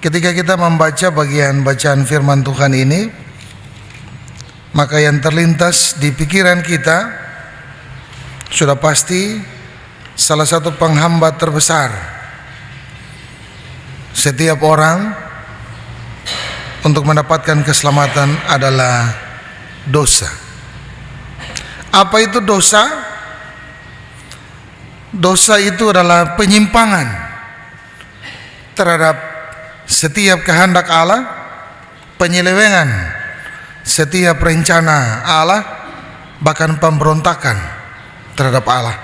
Ketika kita membaca bagian bacaan firman Tuhan ini, maka yang terlintas di pikiran kita sudah pasti salah satu penghambat terbesar setiap orang untuk mendapatkan keselamatan adalah dosa. Apa itu dosa? Dosa itu adalah penyimpangan terhadap setiap kehendak Allah, penyelewengan setiap rencana Allah, bahkan pemberontakan terhadap Allah.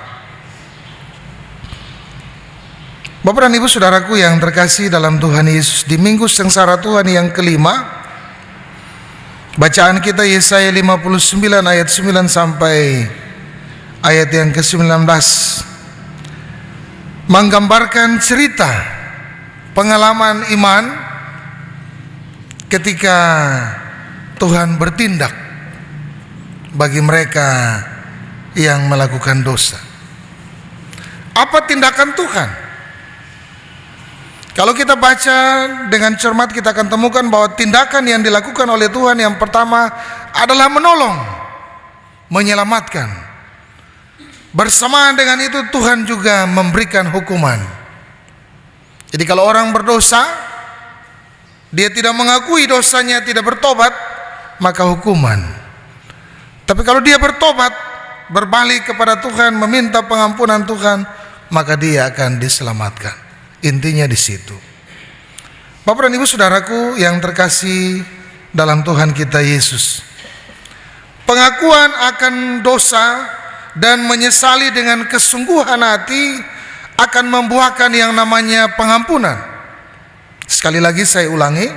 Bapak dan Ibu saudaraku yang terkasih dalam Tuhan Yesus, di minggu sengsara Tuhan yang kelima, bacaan kita Yesaya 59 ayat 9 sampai ayat yang ke-19 menggambarkan cerita pengalaman iman ketika Tuhan bertindak bagi mereka yang melakukan dosa. Apa tindakan Tuhan? Kalau kita baca dengan cermat, kita akan temukan bahwa tindakan yang dilakukan oleh Tuhan yang pertama adalah menolong, menyelamatkan. Bersamaan dengan itu Tuhan juga memberikan hukuman. Jadi kalau orang berdosa, dia tidak mengakui dosanya, tidak bertobat, maka hukuman. Tapi kalau dia bertobat, berbalik kepada Tuhan, meminta pengampunan Tuhan, maka dia akan diselamatkan. Intinya di situ. Bapak dan Ibu saudaraku yang terkasih dalam Tuhan kita Yesus, pengakuan akan dosa dan menyesali dengan kesungguhan hati akan membuahkan yang namanya pengampunan. Sekali lagi saya ulangi,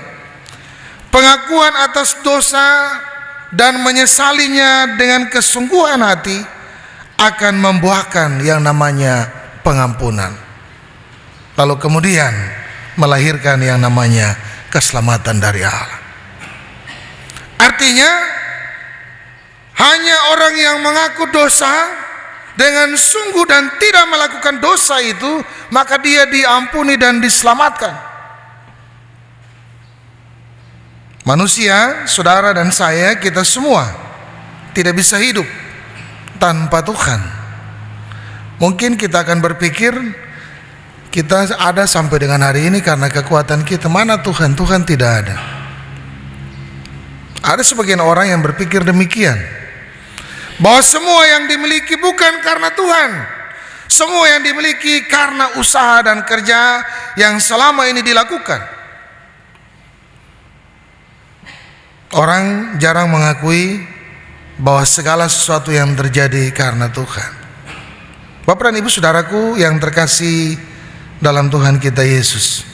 pengakuan atas dosa dan menyesalinya dengan kesungguhan hati akan membuahkan yang namanya pengampunan. Lalu kemudian melahirkan yang namanya keselamatan dari Allah. Artinya hanya orang yang mengaku dosa dengan sungguh dan tidak melakukan dosa itu, maka dia diampuni dan diselamatkan. Manusia, saudara dan saya, kita semua tidak bisa hidup tanpa Tuhan. Mungkin kita akan berpikir kita ada sampai dengan hari ini karena kekuatan kita. Mana Tuhan? Tuhan tidak ada. Ada sebagian orang yang berpikir demikian, bahwa semua yang dimiliki bukan karena Tuhan, semua yang dimiliki karena usaha dan kerja yang selama ini dilakukan. Orang jarang mengakui bahwa segala sesuatu yang terjadi karena Tuhan. Bapak dan Ibu saudaraku yang terkasih dalam Tuhan kita Yesus,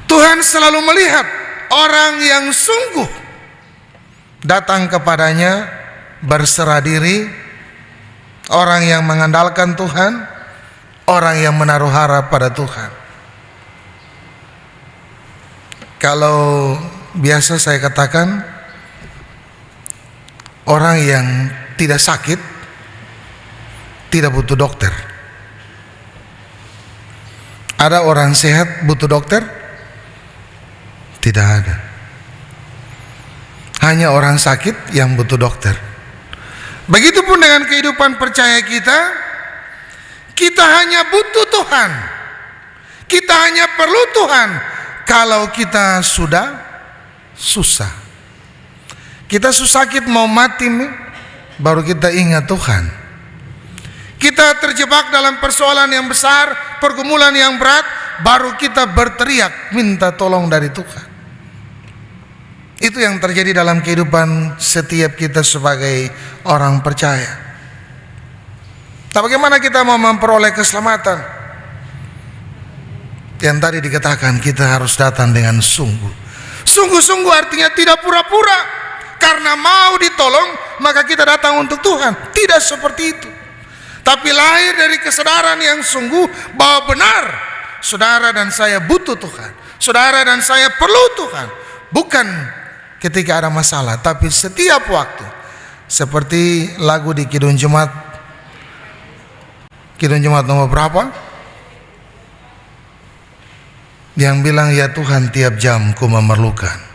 Tuhan selalu melihat orang yang sungguh datang kepadanya, berserah diri, orang yang mengandalkan Tuhan, orang yang menaruh harap pada Tuhan. Kalau biasa saya katakan, orang yang tidak sakit tidak butuh dokter. Ada orang sehat butuh dokter? Tidak ada. Hanya orang sakit yang butuh dokter. Begitupun dengan kehidupan percaya kita, kita hanya butuh Tuhan. Kita hanya perlu Tuhan kalau kita sudah susah. Kita sakit mau mati, baru kita ingat Tuhan. Kita terjebak dalam persoalan yang besar, pergumulan yang berat, baru kita berteriak minta tolong dari Tuhan. Itu yang terjadi dalam kehidupan setiap kita sebagai orang percaya. Nah, bagaimana kita mau memperoleh keselamatan? Yang tadi dikatakan kita harus datang dengan sungguh. Sungguh-sungguh artinya tidak pura-pura. Karena mau ditolong maka kita datang untuk Tuhan. Tidak seperti itu. Tapi lahir dari kesadaran yang sungguh bahwa benar saudara dan saya butuh Tuhan. Saudara dan saya perlu Tuhan. Bukan ketika ada masalah, tapi setiap waktu. Seperti lagu di Kidung Jemaat. Kidung Jemaat nomor berapa? yang bilang, ya Tuhan, tiap jam ku memerlukan.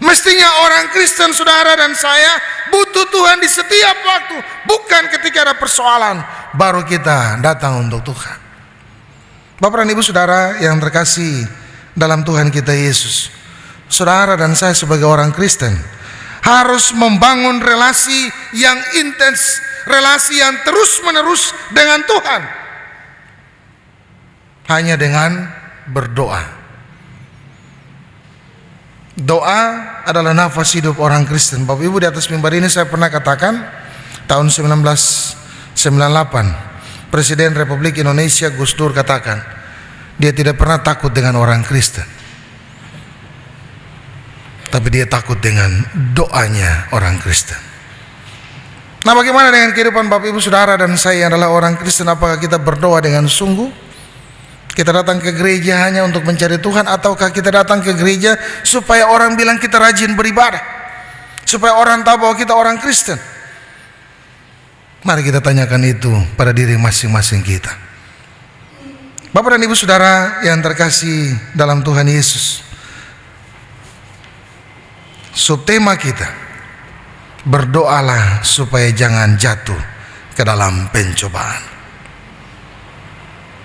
Mestinya orang Kristen, saudara dan saya, butuh Tuhan di setiap waktu, bukan ketika ada persoalan baru kita datang untuk Tuhan. Bapak dan Ibu saudara yang terkasih dalam Tuhan kita Yesus, saudara dan saya sebagai orang Kristen harus membangun relasi yang intens, relasi yang terus menerus dengan Tuhan, hanya dengan berdoa. Doa adalah nafas hidup orang Kristen. Bapak Ibu, di atas mimbar ini saya pernah katakan, tahun 1998 Presiden Republik Indonesia Gus Dur katakan, dia tidak pernah takut dengan orang Kristen, tapi dia takut dengan doanya orang Kristen. Nah, bagaimana dengan kehidupan Bapak Ibu saudara dan saya yang adalah orang Kristen? Apakah kita berdoa dengan sungguh? Kita datang ke gereja hanya untuk mencari Tuhan, ataukah kita datang ke gereja supaya orang bilang kita rajin beribadah, supaya orang tahu bahwa kita orang Kristen? Mari kita tanyakan itu pada diri masing-masing kita. Bapak dan Ibu saudara yang terkasih dalam Tuhan Yesus, subtema kita, berdoalah supaya jangan jatuh ke dalam pencobaan.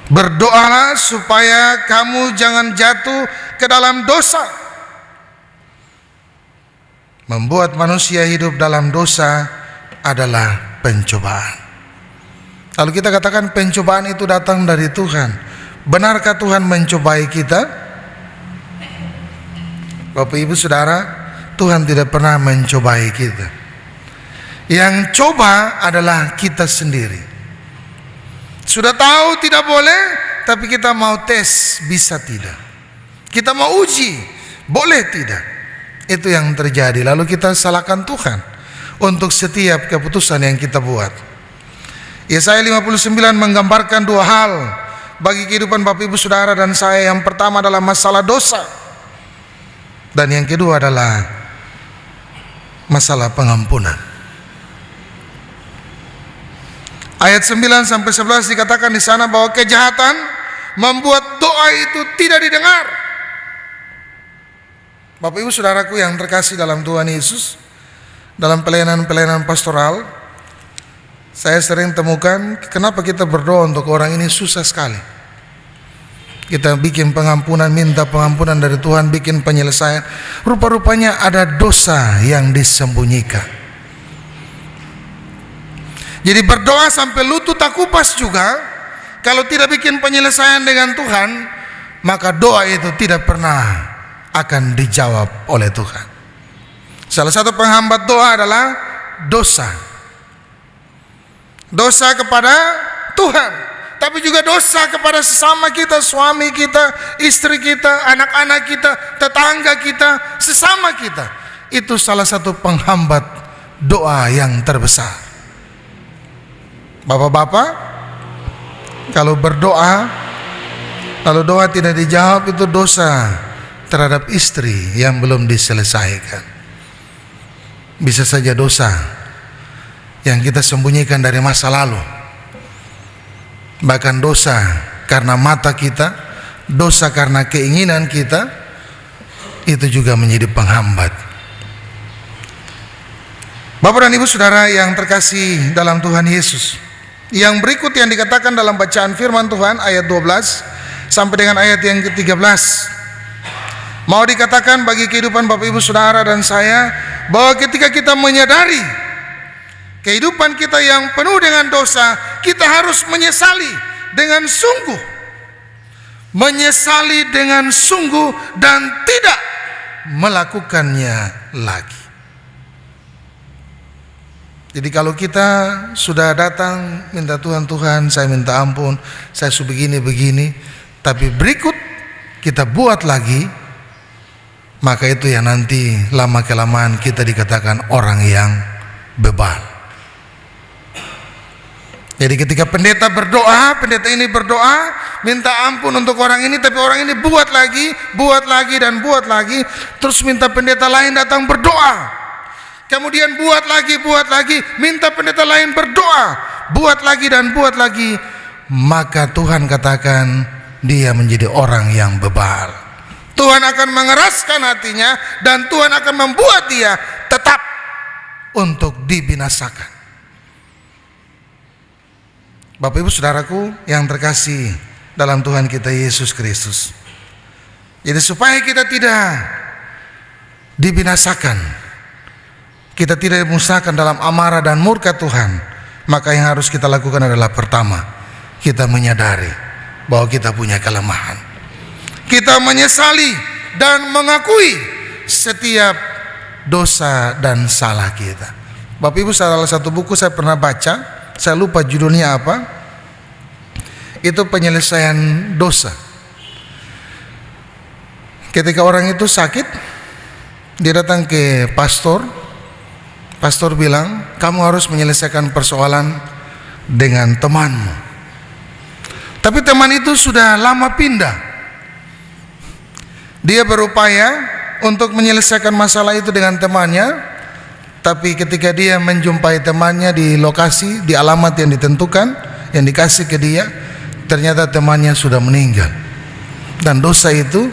Berdoalah supaya kamu jangan jatuh ke dalam dosa. Membuat manusia hidup dalam dosa adalah pencobaan. Lalu kita katakan pencobaan itu datang dari Tuhan. Benarkah Tuhan mencobai kita? Bapak Ibu saudara, Tuhan tidak pernah mencobai kita. Yang coba adalah kita sendiri. Sudah tahu tidak boleh, tapi kita mau tes, bisa tidak. Kita mau uji, boleh tidak. Itu yang terjadi. Lalu kita salahkan Tuhan untuk setiap keputusan yang kita buat. Yesaya 59 menggambarkan dua hal bagi kehidupan Bapak Ibu saudara dan saya. Yang pertama adalah masalah dosa, dan yang kedua adalah masalah pengampunan. Ayat 9 sampai 11 dikatakan di sana bahwa kejahatan membuat doa itu tidak didengar. Bapak Ibu saudaraku yang terkasih dalam Tuhan Yesus, dalam pelayanan pastoral, saya sering temukan kenapa kita berdoa untuk orang ini susah sekali. Kita bikin pengampunan, minta pengampunan dari Tuhan, bikin penyelesaian. Rupa-rupanya ada dosa yang disembunyikan. Jadi berdoa sampai lutut tak kupas juga, kalau tidak bikin penyelesaian dengan Tuhan, maka doa itu tidak pernah akan dijawab oleh Tuhan. Salah satu penghambat doa adalah dosa. Dosa kepada Tuhan, tapi juga dosa kepada sesama kita, suami kita, istri kita, anak-anak kita, tetangga kita, sesama kita. Itu salah satu penghambat doa yang terbesar. Bapak-bapak, kalau berdoa lalu doa tidak dijawab, itu dosa terhadap istri yang belum diselesaikan. Bisa saja dosa yang kita sembunyikan dari masa lalu, bahkan dosa karena mata kita, dosa karena keinginan kita, itu juga menjadi penghambat. Bapak dan Ibu saudara yang terkasih dalam Tuhan Yesus, yang berikut yang dikatakan dalam bacaan firman Tuhan ayat 12 sampai dengan ayat yang ke-13, mau dikatakan bagi kehidupan Bapak Ibu saudara dan saya, bahwa ketika kita menyadari kehidupan kita yang penuh dengan dosa, kita harus menyesali dengan sungguh, menyesali dengan sungguh dan tidak melakukannya lagi. Jadi kalau kita sudah datang minta Tuhan, saya minta ampun, saya begini, tapi berikut kita buat lagi, maka itu yang nanti lama kelamaan kita dikatakan orang yang bebal. Jadi ketika pendeta berdoa, pendeta ini berdoa minta ampun untuk orang ini, tapi orang ini buat lagi dan buat lagi, terus minta pendeta lain datang berdoa. Kemudian buat lagi, minta pendeta lain berdoa, buat lagi dan buat lagi. Maka Tuhan katakan, dia menjadi orang yang bebal. Tuhan akan mengeraskan hatinya dan Tuhan akan membuat dia tetap untuk dibinasakan. Bapak Ibu Saudaraku yang terkasih dalam Tuhan kita Yesus Kristus, jadi supaya kita tidak dibinasakan, kita tidak dimusnahkan dalam amarah dan murka Tuhan, maka yang harus kita lakukan adalah pertama, kita menyadari bahwa kita punya kelemahan. Kita menyesali dan mengakui setiap dosa dan salah kita. Bapak Ibu, salah satu buku saya pernah baca, saya lupa judulnya apa, itu penyelesaian dosa. Ketika orang itu sakit, dia datang ke pastor. Pastor bilang, kamu harus menyelesaikan persoalan dengan temanmu. Tapi teman itu sudah lama pindah. Dia berupaya untuk menyelesaikan masalah itu dengan temannya, tapi ketika dia menjumpai temannya di lokasi, di alamat yang ditentukan, yang dikasih ke dia, ternyata temannya sudah meninggal. Dan dosa itu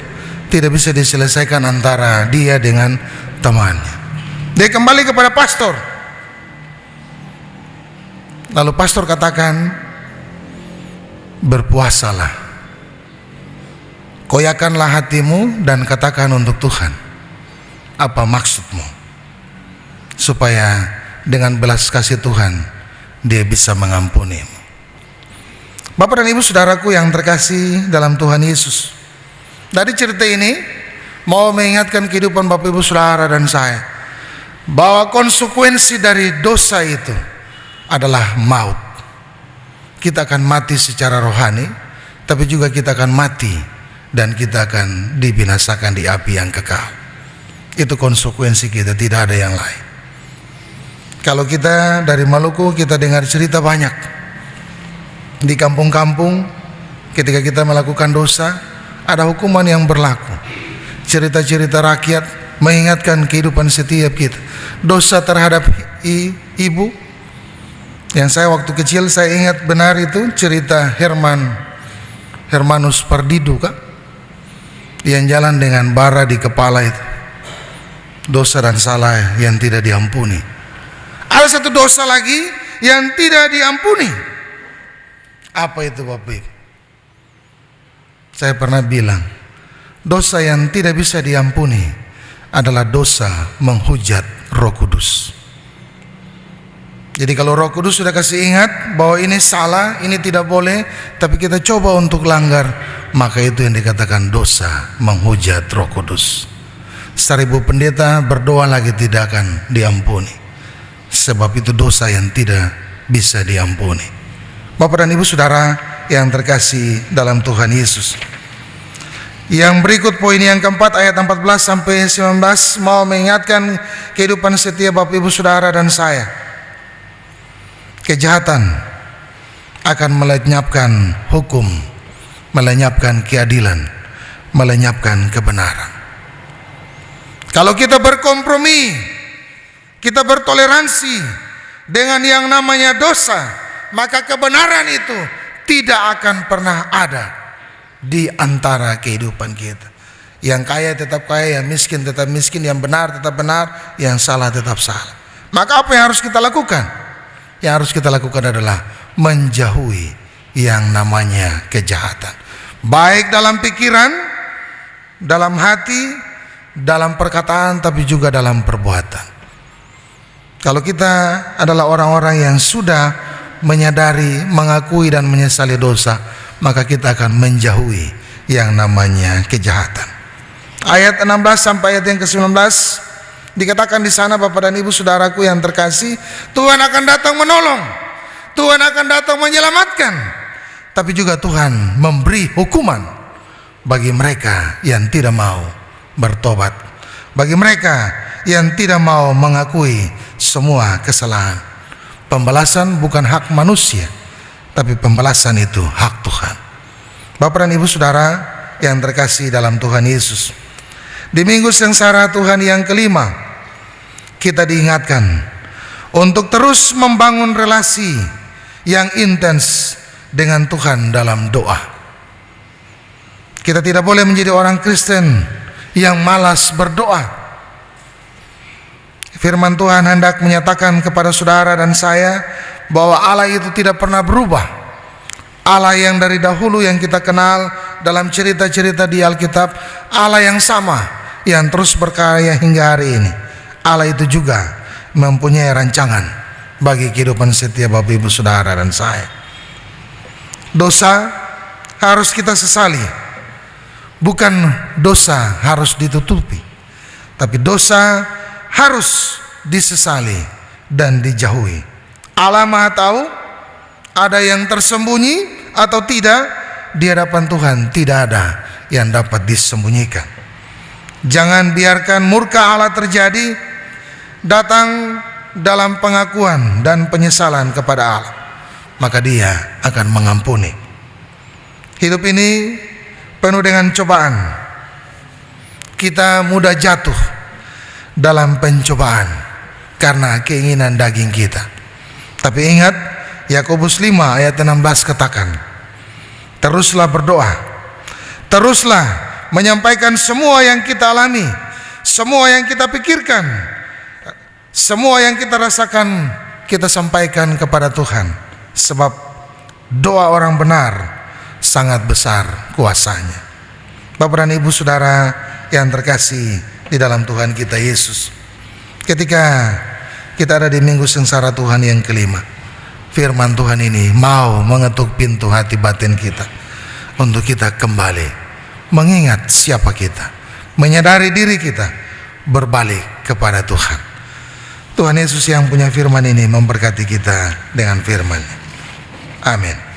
tidak bisa diselesaikan antara dia dengan temannya. Dia kembali kepada pastor. Lalu pastor katakan, berpuasalah, koyakanlah hatimu dan katakan untuk Tuhan, apa maksudmu, supaya dengan belas kasih Tuhan dia bisa mengampunimu. Bapak dan Ibu Saudaraku yang terkasih dalam Tuhan Yesus, dari cerita ini mau mengingatkan kehidupan Bapak Ibu Saudara dan saya bahwa konsekuensi dari dosa itu adalah maut. Kita akan mati secara rohani, tapi juga kita akan mati dan kita akan dibinasakan di api yang kekal. Itu konsekuensi kita, tidak ada yang lain. Kalau kita dari Maluku, kita dengar cerita banyak di kampung-kampung, ketika kita melakukan dosa, ada hukuman yang berlaku. Cerita-cerita rakyat mengingatkan kehidupan setiap kita. Dosa terhadap ibu, yang saya waktu kecil saya ingat benar itu cerita Hermanus Pardidu, Kak, yang jalan dengan bara di kepala itu. Dosa dan salah yang tidak diampuni. Ada satu dosa lagi yang tidak diampuni. Apa itu Bapak Ibu? Saya pernah bilang, dosa yang tidak bisa diampuni adalah dosa menghujat Roh Kudus. Jadi kalau Roh Kudus sudah kasih ingat bahwa ini salah, ini tidak boleh, tapi kita coba untuk langgar, maka itu yang dikatakan dosa menghujat Roh Kudus. 1000 pendeta berdoa lagi tidak akan diampuni, sebab itu dosa yang tidak bisa diampuni. Bapak dan Ibu Saudara yang terkasih dalam Tuhan Yesus, yang berikut poin yang keempat, ayat 14 sampai 19, mau mengingatkan kehidupan setiap Bapak Ibu Saudara dan saya. Kejahatan akan melenyapkan hukum, melenyapkan keadilan, melenyapkan kebenaran. Kalau kita berkompromi, kita bertoleransi dengan yang namanya dosa, maka kebenaran itu tidak akan pernah ada di antara kehidupan kita. Yang kaya tetap kaya, yang miskin tetap miskin, yang benar tetap benar, yang salah tetap salah. Maka apa yang harus kita lakukan? Yang harus kita lakukan adalah menjauhi yang namanya kejahatan, baik dalam pikiran, dalam hati, dalam perkataan, tapi juga dalam perbuatan. Kalau kita adalah orang-orang yang sudah menyadari, mengakui dan menyesali dosa, maka kita akan menjauhi yang namanya kejahatan. Ayat 16 sampai ayat yang ke-19 dikatakan di sana, Bapak dan Ibu Saudaraku yang terkasih, Tuhan akan datang menolong, Tuhan akan datang menyelamatkan, tapi juga Tuhan memberi hukuman bagi mereka yang tidak mau bertobat, bagi mereka yang tidak mau mengakui semua kesalahan. Pembalasan bukan hak manusia, tapi pembalasan itu hak Tuhan. Bapak dan Ibu Saudara yang terkasih dalam Tuhan Yesus, di minggu sengsara Tuhan yang kelima, kita diingatkan untuk terus membangun relasi yang intens dengan Tuhan dalam doa. Kita tidak boleh menjadi orang Kristen yang malas berdoa. Firman Tuhan hendak menyatakan kepada saudara dan saya bahwa Allah itu tidak pernah berubah. Allah yang dari dahulu yang kita kenal dalam cerita-cerita di Alkitab, Allah yang sama yang terus berkarya hingga hari ini. Allah itu juga mempunyai rancangan bagi kehidupan setiap Bapak Ibu Saudara dan saya. Dosa harus kita sesali. Bukan dosa harus ditutupi, tapi dosa harus disesali dan dijauhi. Allah Maha tahu, ada yang tersembunyi atau tidak di hadapan Tuhan, tidak ada yang dapat disembunyikan. Jangan biarkan murka Allah terjadi, datang dalam pengakuan dan penyesalan kepada Allah, maka Dia akan mengampuni. Hidup ini penuh dengan cobaan. Kita mudah jatuh dalam pencobaan karena keinginan daging kita. Tapi ingat, Yakobus 5 ayat 16 katakan, teruslah berdoa, teruslah menyampaikan semua yang kita alami, semua yang kita pikirkan, semua yang kita rasakan, kita sampaikan kepada Tuhan. Sebab doa orang benar sangat besar kuasanya. Bapak dan Ibu Saudara yang terkasih di dalam Tuhan kita Yesus, ketika kita ada di minggu sengsara Tuhan yang kelima, firman Tuhan ini mau mengetuk pintu hati batin kita untuk kita kembali mengingat siapa kita, menyadari diri kita, berbalik kepada Tuhan. Tuhan Yesus yang punya firman ini memberkati kita dengan firman-Nya. Amin.